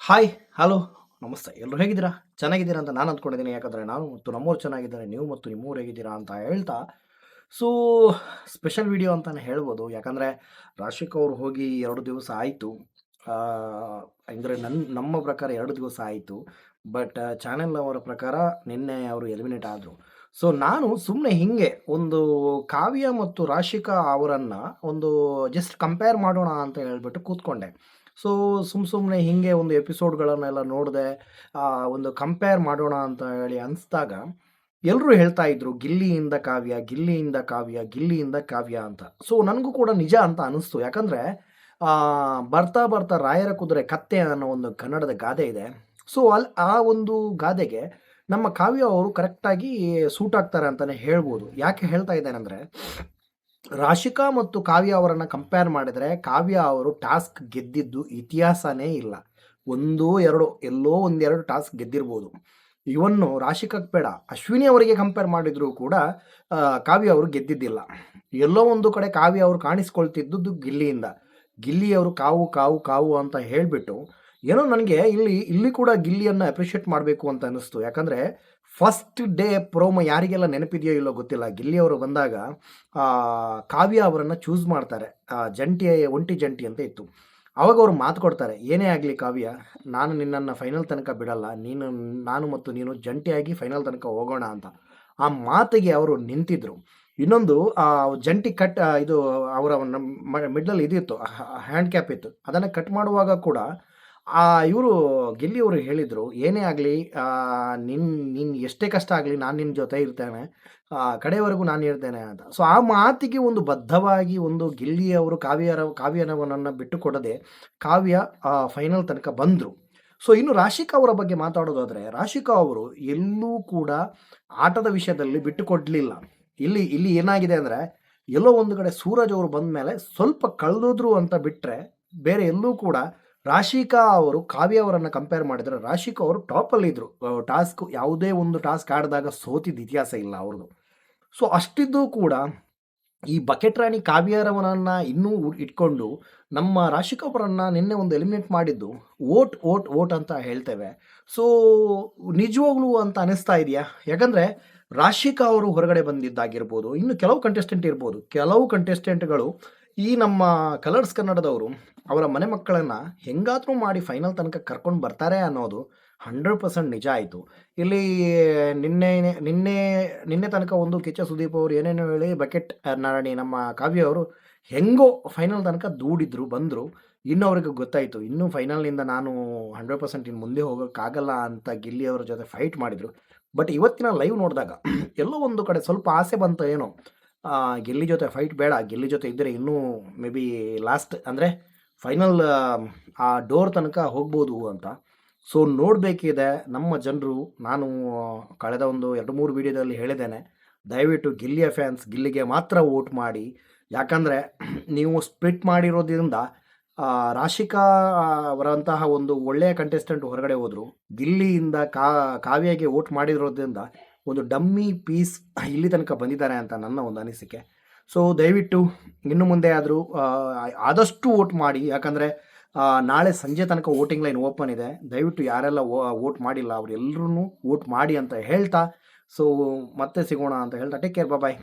Hi, hello, ನಮಸ್ತೆ. ಎಲ್ಲರೂ ಹೇಗಿದ್ದೀರಾ? ಚೆನ್ನಾಗಿದ್ದೀರಾ ಅಂತ ನಾನು ಅಂದ್ಕೊಂಡಿದ್ದೀನಿ. ಯಾಕಂದರೆ ನಾನು ಮತ್ತು ನಮ್ಮವ್ರು ಚೆನ್ನಾಗಿದ್ದಾರೆ. ನೀವು ಮತ್ತು ನಿಮ್ಮವ್ರು ಹೇಗಿದ್ದೀರಾ ಅಂತ ಹೇಳ್ತಾ, ಸೊ ಸ್ಪೆಷಲ್ ವಿಡಿಯೋ ಅಂತಲೇ ಹೇಳ್ಬೋದು. ಯಾಕಂದರೆ ರಾಶಿಕ್ ಅವರು ಹೋಗಿ 2 ದಿವಸ ಆಯಿತು. ಅಂದರೆ ನಮ್ಮ ಪ್ರಕಾರ 2 ದಿವಸ ಆಯಿತು. ಬಟ್ ಚಾನೆಲ್ ಅವರ ಪ್ರಕಾರ ನಿನ್ನೆ ಅವರು ಎಲಿಮಿನೇಟ್ ಆದರು. ಸೊ ನಾನು ಸುಮ್ಮನೆ ಹಿಂಗೆ ಒಂದು ಕಾವ್ಯ ಮತ್ತು ರಾಶಿಕಾ ಅವರನ್ನು ಒಂದು ಜಸ್ಟ್ ಕಂಪೇರ್ ಮಾಡೋಣ ಅಂತ ಹೇಳ್ಬಿಟ್ಟು ಕೂತ್ಕೊಂಡೆ. ಸೊ ಸುಮ್ಮನೆ ಹಿಂಗೆ ಒಂದು ಎಪಿಸೋಡ್ಗಳನ್ನೆಲ್ಲ ನೋಡಿದೆ. ಒಂದು ಕಂಪೇರ್ ಮಾಡೋಣ ಅಂತ ಹೇಳಿ ಅನಿಸ್ದಾಗ ಎಲ್ಲರೂ ಹೇಳ್ತಾ ಇದ್ರು ಗಿಲ್ಲಿಯಿಂದ ಕಾವ್ಯ, ಗಿಲ್ಲಿಯಿಂದ ಕಾವ್ಯ, ಗಿಲ್ಲಿಯಿಂದ ಕಾವ್ಯ ಅಂತ. ಸೊ ನನಗೂ ಕೂಡ ನಿಜ ಅಂತ ಅನಿಸ್ತು. ಯಾಕಂದರೆ ಬರ್ತಾ ಬರ್ತಾ ರಾಯರ ಕುದುರೆ ಕತ್ತೆ ಅನ್ನೋ ಒಂದು ಕನ್ನಡದ ಗಾದೆ ಇದೆ. ಸೊ ಆ ಒಂದು ಗಾದೆಗೆ ನಮ್ಮ ಕಾವ್ಯ ಅವರು ಕರೆಕ್ಟಾಗಿ ಸೂಟ್ ಆಗ್ತಾರೆ ಅಂತಲೇ ಹೇಳ್ಬೋದು. ಯಾಕೆ ಹೇಳ್ತಾ ಇದ್ದೇನೆಂದರೆ, ರಾಶಿಕಾ ಮತ್ತು ಕಾವ್ಯ ಅವರನ್ನು ಕಂಪೇರ್ ಮಾಡಿದರೆ ಕಾವ್ಯ ಅವರು ಟಾಸ್ಕ್ ಗೆದ್ದಿದ್ದು ಇತಿಹಾಸನೇ ಇಲ್ಲ. 1, 2 ಎಲ್ಲೋ 1, 2 ಟಾಸ್ಕ್ ಗೆದ್ದಿರ್ಬೋದು. ಇವನ್ನು ರಾಶಿಕಾಕ್ಕೆ ಬೇಡ, ಅಶ್ವಿನಿ ಅವರಿಗೆ ಕಂಪೇರ್ ಮಾಡಿದರೂ ಕೂಡ ಕಾವ್ಯ ಅವರು ಗೆದ್ದಿದ್ದಿಲ್ಲ. ಎಲ್ಲೋ ಒಂದು ಕಡೆ ಕಾವ್ಯ ಅವರು ಕಾಣಿಸ್ಕೊಳ್ತಿದ್ದದ್ದು ಗಿಲ್ಲಿಯಿಂದ. ಗಿಲ್ಲಿಯವರು ಕಾವು ಕಾವು ಕಾವು ಅಂತ ಹೇಳಿಬಿಟ್ಟು ಏನೋ ನನಗೆ ಇಲ್ಲಿ ಕೂಡ ಗಿಲ್ಲಿಯನ್ನು ಅಪ್ರಿಷಿಯೇಟ್ ಮಾಡಬೇಕು ಅಂತ ಅನ್ನಿಸ್ತು. ಯಾಕಂದರೆ ಫಸ್ಟ್ ಡೇ ಪ್ರೋಮೋ ಯಾರಿಗೆಲ್ಲ ನೆನಪಿದೆಯೋ ಇಲ್ಲೋ ಗೊತ್ತಿಲ್ಲ, ಗಿಲ್ಲಿಯವರು ಬಂದಾಗ ಕಾವ್ಯ ಅವರನ್ನು ಚೂಸ್ ಮಾಡ್ತಾರೆ. ಒಂಟಿ ಜಂಟಿ ಅಂತ ಇತ್ತು. ಆವಾಗ ಅವರು ಮಾತು ಕೊಡ್ತಾರೆ, ಏನೇ ಆಗಲಿ ಕಾವ್ಯ, ನಾನು ನಿನ್ನನ್ನು ಫೈನಲ್ ತನಕ ಬಿಡಲ್ಲ, ನಾನು ಮತ್ತು ನೀನು ಜಂಟಿಯಾಗಿ ಫೈನಲ್ ತನಕ ಹೋಗೋಣ ಅಂತ. ಆ ಮಾತಿಗೆ ಅವರು ನಿಂತಿದ್ರು. ಇನ್ನೊಂದು ಜಂಟಿ ಇದು ಅವರ ಮಿಡ್ಲಲ್ಲಿ ಇದಿತ್ತು, ಹ್ಯಾಂಡ್ ಕ್ಯಾಪ್ ಇತ್ತು. ಅದನ್ನು ಕಟ್ ಮಾಡುವಾಗ ಕೂಡ ಇವರು ಗಿಲ್ಲಿಯವರು ಹೇಳಿದರು, ಏನೇ ಆಗಲಿ ನೀನು ಎಷ್ಟೇ ಕಷ್ಟ ಆಗಲಿ ನಾನು ನಿನ್ನ ಜೊತೆ ಇರ್ತೇನೆ, ಕಡೆಯವರೆಗೂ ನಾನು ಇರ್ತೇನೆ ಅಂತ. ಸೊ ಆ ಮಾತಿಗೆ ಒಂದು ಬದ್ಧವಾಗಿ ಒಂದು ಗಿಲ್ಲಿಯವರು ಕಾವ್ಯನವನನ್ನು ಬಿಟ್ಟು ಕೊಡದೆ ಕಾವ್ಯ ಫೈನಲ್ ತನಕ ಬಂದರು. ಸೊ ಇನ್ನು ರಾಶಿಕಾ ಅವರ ಬಗ್ಗೆ ಮಾತಾಡೋದಾದರೆ, ರಾಶಿಕಾ ಅವರು ಎಲ್ಲೂ ಕೂಡ ಆಟದ ವಿಷಯದಲ್ಲಿ ಬಿಟ್ಟು ಕೊಡಲಿಲ್ಲ. ಇಲ್ಲಿ ಏನಾಗಿದೆ ಅಂದರೆ, ಎಲ್ಲೋ ಒಂದು ಕಡೆ ಸೂರಜ್ ಅವರು ಬಂದ ಮೇಲೆ ಸ್ವಲ್ಪ ಕಳೆದೋದ್ರು ಅಂತ ಬಿಟ್ಟರೆ ಬೇರೆ ಎಲ್ಲೂ ಕೂಡ ರಾಶಿಕಾ ಅವರು ಕಾವ್ಯ ಅವರನ್ನು ಕಂಪೇರ್ ಮಾಡಿದರೆ ರಾಶಿಕಾ ಅವರು ಟಾಪಲ್ಲಿದ್ದರು. ಯಾವುದೇ ಒಂದು ಟಾಸ್ಕ್ ಆಡಿದಾಗ ಸೋತಿದ್ದ ಇತಿಹಾಸ ಇಲ್ಲ ಅವ್ರದ್ದು. ಸೊ ಅಷ್ಟಿದ್ದು ಕೂಡ ಈ ಬಕೆಟ್ ರಾಣಿ ಕಾವ್ಯರವನನ್ನು ಇನ್ನೂ ಇಟ್ಕೊಂಡು ನಮ್ಮ ರಾಶಿಕಾ ಅವರನ್ನು ನಿನ್ನೆ ಒಂದು ಎಲಿಮಿನೇಟ್ ಮಾಡಿದ್ದು ಓಟ್ ಓಟ್ ಓಟ್ ಅಂತ ಹೇಳ್ತೇವೆ. ಸೊ ನಿಜವಾಗ್ಲೂ ಅಂತ ಅನಿಸ್ತಾ ಇದೆಯಾ? ಯಾಕಂದರೆ ರಾಶಿಕಾ ಅವರು ಹೊರಗಡೆ ಬಂದಿದ್ದಾಗಿರ್ಬೋದು, ಇನ್ನು ಕೆಲವು ಕಂಟೆಸ್ಟೆಂಟ್ ಇರ್ಬೋದು, ಕೆಲವು ಕಂಟೆಸ್ಟೆಂಟ್ಗಳು ಈ ನಮ್ಮ ಕಲರ್ಸ್ ಕನ್ನಡದವರು ಅವರ ಮನೆ ಮಕ್ಕಳನ್ನು ಹೆಂಗಾದರೂ ಮಾಡಿ ಫೈನಲ್ ತನಕ ಕರ್ಕೊಂಡು ಬರ್ತಾರೆ ಅನ್ನೋದು 100% ನಿಜ ಆಯಿತು. ಇಲ್ಲಿ ನಿನ್ನೆ ತನಕ ಒಂದು ಕಿಚ್ಚ ಸುದೀಪ್ ಅವರು ಏನೇನೋ ಹೇಳಿ ಬಕೆಟ್ ನಾರಾಯಣಿ ನಮ್ಮ ಕಾವ್ಯ ಅವರು ಹೆಂಗೋ ಫೈನಲ್ ತನಕ ದೂಡಿದ್ರು, ಬಂದರು. ಇನ್ನು ಅವ್ರಿಗೆ ಗೊತ್ತಾಯಿತು, ಇನ್ನೂ ಫೈನಲ್ನಿಂದ ನಾನು 100% ಇನ್ನು ಮುಂದೆ ಹೋಗೋಕ್ಕಾಗಲ್ಲ ಅಂತ ಗಿಲ್ಲಿಯವರ ಜೊತೆ ಫೈಟ್ ಮಾಡಿದರು. ಬಟ್ ಇವತ್ತಿನ ಲೈವ್ ನೋಡಿದಾಗ ಎಲ್ಲೋ ಒಂದು ಕಡೆ ಸ್ವಲ್ಪ ಆಸೆ ಬಂತು ಏನೋ, ಗಿಲ್ಲಿ ಜೊತೆ ಫೈಟ್ ಬೇಡ, ಗಿಲ್ಲಿ ಜೊತೆ ಇದ್ದರೆ ಇನ್ನೂ ಮೇ ಬಿ ಲಾಸ್ಟ್ ಅಂದರೆ ಫೈನಲ್ ಆ ಡೋರ್ ತನಕ ಹೋಗ್ಬೋದು ಅಂತ. ಸೊ ನೋಡಬೇಕಿದೆ ನಮ್ಮ ಜನರು. ನಾನು ಕಳೆದ ಒಂದು 2-3 ವೀಡಿಯೋದಲ್ಲಿ ಹೇಳಿದ್ದೇನೆ, ದಯವಿಟ್ಟು ಗಿಲ್ಲಿಯ ಫ್ಯಾನ್ಸ್ ಗಿಲ್ಲಿಗೆ ಮಾತ್ರ ವೋಟ್ ಮಾಡಿ. ಯಾಕಂದರೆ ನೀವು ಸ್ಪ್ಲಿಟ್ ಮಾಡಿರೋದ್ರಿಂದ ರಾಶಿಕಾ ಅವರಂತಹ ಒಂದು ಒಳ್ಳೆಯ ಕಂಟೆಸ್ಟೆಂಟ್ ಹೊರಗಡೆ ಹೋದರು. ಗಿಲ್ಲಿಯಿಂದ ಕಾವ್ಯಗೆ ವೋಟ್ ಮಾಡಿರೋದ್ರಿಂದ ಒಂದು ಡಮ್ಮಿ ಪೀಸ್ ಇಲ್ಲಿ ತನಕ ಬಂದಿದ್ದಾರೆ ಅಂತ ನನ್ನ ಒಂದು ಅನಿಸಿಕೆ. ಸೊ ದಯವಿಟ್ಟು ಇನ್ನು ಮುಂದೆ ಆದರೂ ಆದಷ್ಟು ವೋಟ್ ಮಾಡಿ. ಯಾಕಂದರೆ ನಾಳೆ ಸಂಜೆ ತನಕ ವೋಟಿಂಗ್ ಲೈನ್ ಓಪನ್ ಇದೆ. ದಯವಿಟ್ಟು ಯಾರೆಲ್ಲ ವೋಟ್ ಮಾಡಿಲ್ಲ ಅವರೆಲ್ಲರೂ ವೋಟ್ ಮಾಡಿ ಅಂತ ಹೇಳ್ತಾ, ಸೊ ಮತ್ತೆ ಸಿಗೋಣ ಅಂತ ಹೇಳ್ತಾ, ಟೇಕ್ ಕೇರ್, ಬಾಯ್.